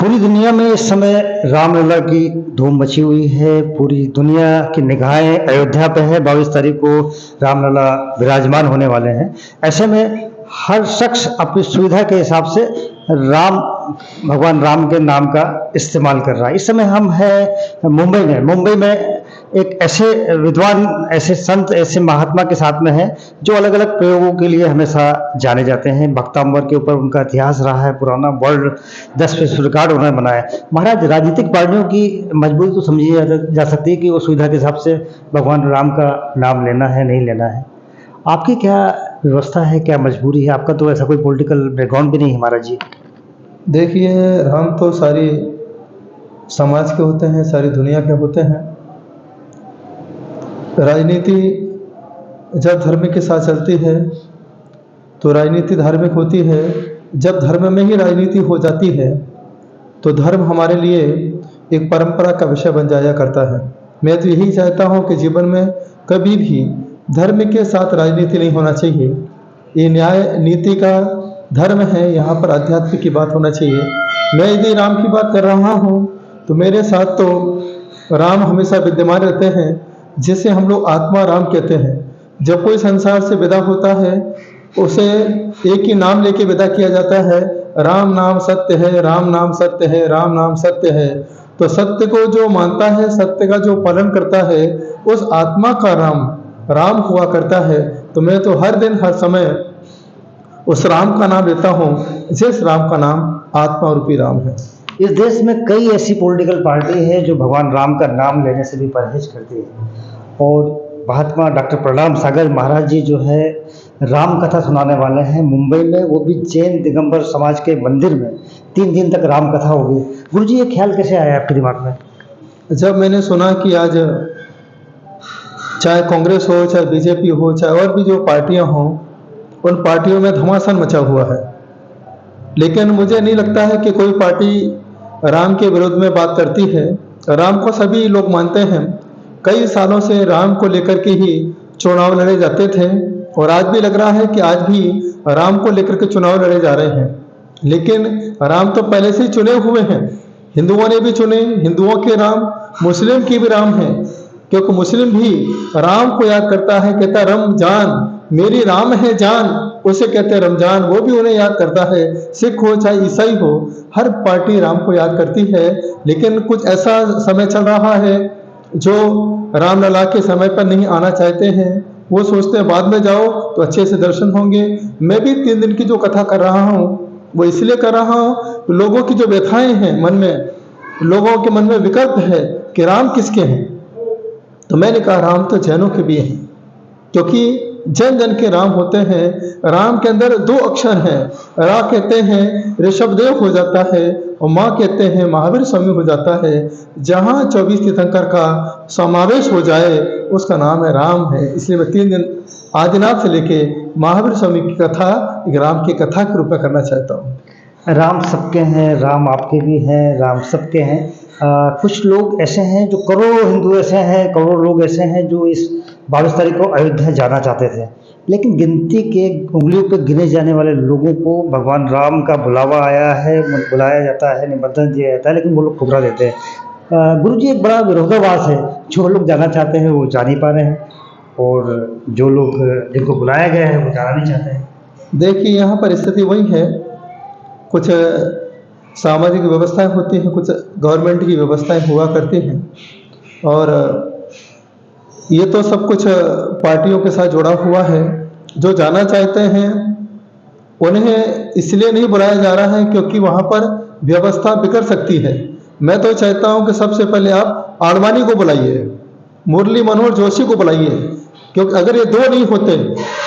पूरी दुनिया में इस समय रामलला की धूम मची हुई है। पूरी दुनिया की निगाहें अयोध्या पे है। 22 तारीख को रामलला विराजमान होने वाले हैं। ऐसे में हर शख्स अपनी सुविधा के हिसाब से राम भगवान राम के नाम का इस्तेमाल कर रहा है। इस समय हम हैं मुंबई में एक ऐसे विद्वान, ऐसे संत, ऐसे महात्मा के साथ में हैं जो अलग अलग प्रयोगों के लिए हमेशा जाने जाते हैं। भक्तांबर के ऊपर उनका इतिहास रहा है पुराना, वर्ल्ड 10 विश्व रिकॉर्ड उन्होंने बनाया है। महाराज, राजनीतिक पार्टियों की मजबूरी तो समझी जा सकती है कि वो सुविधा के हिसाब से भगवान राम का नाम लेना है, नहीं लेना है। आपकी क्या व्यवस्था है, क्या मजबूरी है? आपका तो ऐसा कोई पॉलिटिकल बैकग्राउंड भी नहीं है महाराज जी। देखिए, राम तो सारी समाज के होते हैं, सारी दुनिया के होते हैं। राजनीति जब धर्म के साथ चलती है तो राजनीति धार्मिक होती है। जब धर्म में ही राजनीति हो जाती है तो धर्म हमारे लिए एक परंपरा का विषय बन जाया करता है। मैं तो यही चाहता हूँ कि जीवन में कभी भी धर्म के साथ राजनीति नहीं होना चाहिए। ये न्याय नीति का धर्म है, यहाँ पर आध्यात्म की बात होना चाहिए। मैं यदि राम की बात कर रहा हूँ तो मेरे साथ तो राम हमेशा विद्यमान रहते हैं, जिसे हम लोग आत्मा राम कहते हैं। जब कोई संसार से विदा होता है उसे एक ही नाम लेके विदा किया जाता है, राम नाम सत्य है, राम नाम सत्य है, राम नाम सत्य है। तो सत्य को जो मानता है, सत्य का जो पालन करता है, उस आत्मा का राम हुआ करता है। तो मैं तो हर दिन हर समय उस राम का नाम लेता हूँ, जिस राम का नाम आत्मा रूपी राम है। इस देश में कई ऐसी पॉलिटिकल पार्टी है जो भगवान राम का नाम लेने से भी परहेज करती है। और महात्मा डॉक्टर प्रणाम सागर महाराज जी जो है राम कथा सुनाने वाले हैं मुंबई में, वो भी जैन दिगंबर समाज के मंदिर में 3 दिन तक राम कथा होगी। गुरु जी, ये ख्याल कैसे आया आपके दिमाग में? जब मैंने सुना कि आज चाहे कांग्रेस हो, चाहे बीजेपी हो, चाहे और भी जो पार्टियां हों, उन पार्टियों में घमासान मचा हुआ है, लेकिन मुझे नहीं लगता है कि कोई पार्टी राम के विरोध में बात करती है। राम को सभी लोग मानते हैं। कई सालों से राम को लेकर के ही चुनाव लड़े जाते थे और आज भी लग रहा है कि आज भी राम को लेकर के चुनाव लड़े जा रहे हैं। लेकिन राम तो पहले से ही चुने हुए हैं। हिंदुओं ने भी चुने, हिंदुओं के राम, मुस्लिम की भी राम है, क्योंकि मुस्लिम भी राम को याद करता है, कहता है रमजान मेरी राम है जान, उसे कहते हैं रमजान, वो भी उन्हें याद करता है। सिख हो चाहे ईसाई हो, हर पार्टी राम को याद करती है। लेकिन कुछ ऐसा समय चल रहा है जो रामलला के समय पर नहीं आना चाहते हैं। वो सोचते हैं बाद में जाओ तो अच्छे से दर्शन होंगे। मैं भी 3 दिन की जो कथा कर रहा हूँ वो इसलिए कर रहा हूँ तो लोगों की जो व्यथाएं हैं मन में, लोगों के मन में विकल्प है कि राम किसके हैं। तो मैंने कहा राम तो जैनों के भी हैं, क्योंकि जन जन के राम होते हैं। राम के अंदर 2 अक्षर हैं। रा कहते हैं ऋषभदेव हो जाता है और माँ कहते हैं महावीर स्वामी हो जाता है। जहाँ 24 तीर्थंकर का समावेश हो जाए उसका नाम है राम है। इसलिए मैं 3 दिन आदिनाथ से लेके महावीर स्वामी की कथा एक राम की कथा के रूप में करना चाहता हूँ। राम सबके हैं, राम आपके भी हैं, राम सबके हैं। कुछ लोग ऐसे हैं जो करोड़ों हिंदू ऐसे हैं, करोड़ों लोग ऐसे हैं जो इस 22 तारीख को अयोध्या जाना चाहते थे, लेकिन गिनती के उंगलियों पर गिने जाने वाले लोगों को भगवान राम का बुलावा आया है, बुलाया जाता है, निमंत्रण दिया जाता है, लेकिन वो लोग ठुकरा देते हैं। गुरु जी, एक बड़ा विरोधाभास है। जो लोग जाना चाहते हैं वो जा नहीं पा रहे हैं और जो लोग जिनको बुलाया गया है वो जाना नहीं चाहते हैं। देखिए, यहाँ पर स्थिति वही है, कुछ सामाजिक व्यवस्थाएं होती हैं, कुछ गवर्नमेंट की व्यवस्थाएं हुआ करती हैं, और ये तो सब कुछ पार्टियों के साथ जुड़ा हुआ है। जो जाना चाहते हैं उन्हें इसलिए नहीं बुलाया जा रहा है क्योंकि वहाँ पर व्यवस्था बिगड़ सकती है। मैं तो चाहता हूँ कि सबसे पहले आप आडवाणी को बुलाइए, मुरली मनोहर जोशी को बुलाइए, क्योंकि अगर ये 2 नहीं होते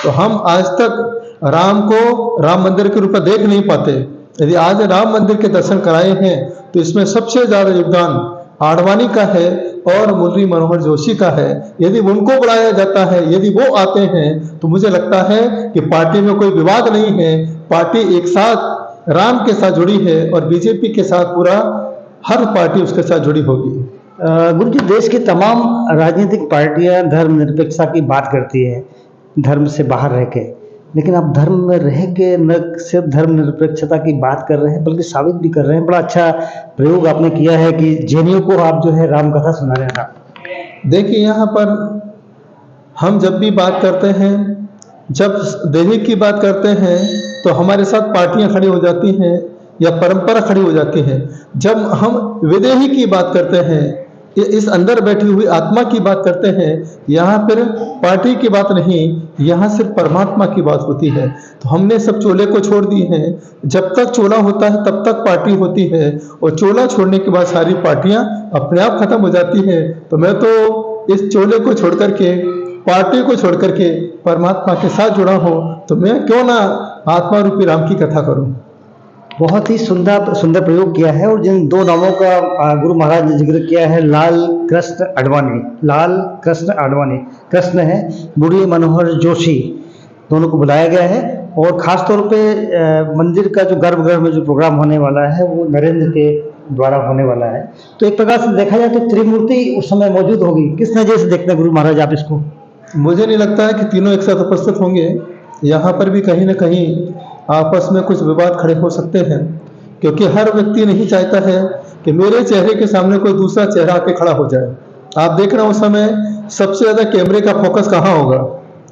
तो हम आज तक राम को राम मंदिर के रूप में देख नहीं पाते। यदि आज राम मंदिर के दर्शन कराए हैं तो इसमें सबसे ज़्यादा योगदान आडवाणी का है और मुरली मनोहर जोशी का है। यदि उनको बुलाया जाता है, यदि वो आते हैं, तो मुझे लगता है कि पार्टी में कोई विवाद नहीं है, पार्टी एक साथ राम के साथ जुड़ी है और बीजेपी के साथ पूरा हर पार्टी उसके साथ जुड़ी होगी। गुरु जी, देश की तमाम राजनीतिक पार्टियां धर्मनिरपेक्षता की बात करती है, धर्म से बाहर रह के, लेकिन आप धर्म में रह के न सिर्फ धर्मनिरपेक्षता की बात कर रहे हैं बल्कि साबित भी कर रहे हैं। बड़ा अच्छा प्रयोग आपने किया है कि जैनियों को आप जो है राम कथा सुना रहे हैं। देखिए, यहाँ पर हम जब भी बात करते हैं, जब दैहिक की बात करते हैं तो हमारे साथ पार्टियां खड़ी हो जाती हैं या परंपरा खड़ी हो जाती है। जब हम विदेही की बात करते हैं, इस अंदर बैठी हुई आत्मा की बात करते हैं, यहाँ फिर पार्टी की बात नहीं, यहाँ सिर्फ परमात्मा की बात होती है। तो हमने सब चोले को छोड़ दिए हैं। जब तक चोला होता है तब तक पार्टी होती है, और चोला छोड़ने के बाद सारी पार्टियां अपने आप खत्म हो जाती है। तो मैं तो इस चोले को छोड़ करके, पार्टी को छोड़ करके परमात्मा के साथ जुड़ा हूँ, तो मैं क्यों ना आत्मा रूपी राम की कथा करूँ। बहुत ही सुंदर सुंदर प्रयोग किया है। और जिन दो नामों का गुरु महाराज ने जिक्र किया है, लाल कृष्ण आडवाणी, लाल कृष्ण आडवाणी, कृष्ण है मुरली मनोहर जोशी, दोनों को बुलाया गया है। और ख़ास तौर पे मंदिर का जो गर्भगृह में जो प्रोग्राम होने वाला है वो नरेंद्र के द्वारा होने वाला है। तो एक प्रकार से देखा जाए तो त्रिमूर्ति उस समय मौजूद होगी। किस नज़र से देखते हैं गुरु महाराज आप इसको? मुझे नहीं लगता है कि तीनों एक साथ उपस्थित होंगे। यहाँ पर भी कहीं ना कहीं आपस में कुछ विवाद खड़े हो सकते हैं, क्योंकि हर व्यक्ति नहीं चाहता है कि मेरे चेहरे के सामने कोई दूसरा चेहरा आके खड़ा हो जाए। आप देख रहे हो उस समय सबसे ज़्यादा कैमरे का फोकस कहाँ होगा।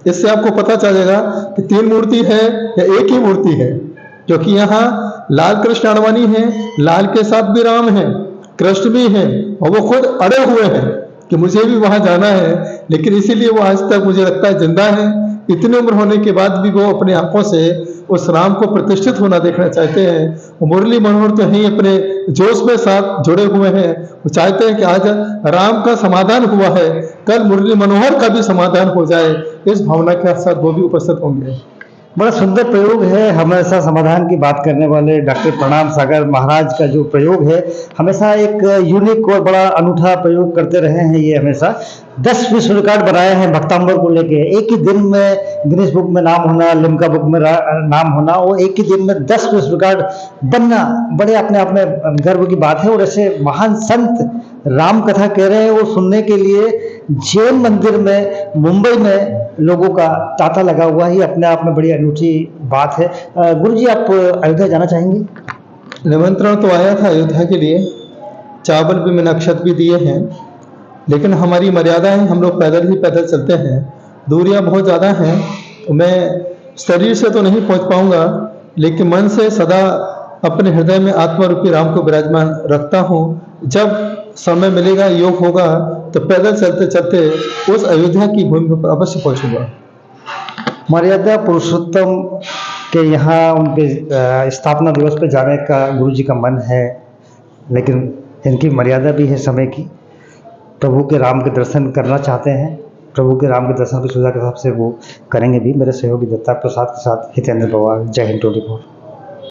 इससे आपको पता चलेगा कि तीन मूर्ति है या एक ही मूर्ति है, क्योंकि यहाँ लाल कृष्ण आडवाणी है, लाल के साथ भी राम है, कृष्ण भी है, और वो खुद अड़े हुए हैं कि मुझे भी वहां जाना है। लेकिन इसीलिए वो आज तक मुझे लगता है जिंदा है। इतनी उम्र होने के बाद भी वो अपने आंखों से उस राम को प्रतिष्ठित होना देखना चाहते हैं। वो मुरली मनोहर तो ही अपने जोश में साथ जुड़े हुए हैं। वो चाहते हैं कि आज राम का समाधान हुआ है, कल मुरली मनोहर का भी समाधान हो जाए। इस भावना के साथ वो भी उपस्थित होंगे। बड़ा सुंदर प्रयोग है। हमेशा समाधान की बात करने वाले डॉक्टर प्रणाम सागर महाराज का जो प्रयोग है, हमेशा एक यूनिक और बड़ा अनूठा प्रयोग करते रहे हैं। ये हमेशा 10 विश्व रिकॉर्ड बनाए हैं भक्तांबर को लेके। एक ही दिन में गिनीज बुक में नाम होना, लिम्का बुक में नाम होना, और एक ही दिन में 10 विश्व रिकॉर्ड बनना बड़े अपने आप में गर्व की बात है। और ऐसे महान संत राम कथा कह रहे हैं, वो सुनने के लिए जैन मंदिर में मुंबई में लोगों का तांता लगा हुआ ही अपने आप में बड़ी अनूठी बात है। गुरु जी, आप अयोध्या जाना चाहेंगे? निमंत्रण तो आया था अयोध्या के लिए, चावल भी मैंने अक्षत भी दिए हैं, लेकिन हमारी मर्यादा है, हम लोग पैदल चलते हैं, दूरियां बहुत ज़्यादा हैं। तो मैं शरीर से तो नहीं पहुंच पाऊंगा, लेकिन मन से सदा अपने हृदय में आत्मा रूपी राम को विराजमान रखता हूं। जब समय मिलेगा, योग होगा, तो पैदल चलते चलते उस अयोध्या की भूमि पर अवश्य पहुंचूंगा। मर्यादा पुरुषोत्तम के यहाँ उनके स्थापना दिवस पर जाने का गुरु जी का मन है, लेकिन इनकी मर्यादा भी है समय की। प्रभु के राम के दर्शन करना चाहते हैं, प्रभु के राम के दर्शन की सुविधा के हिसाब से वो करेंगे भी। मेरे सहयोगी दत्ता प्रसाद के साथ हितेंद्र पवार, जय हिंद 24।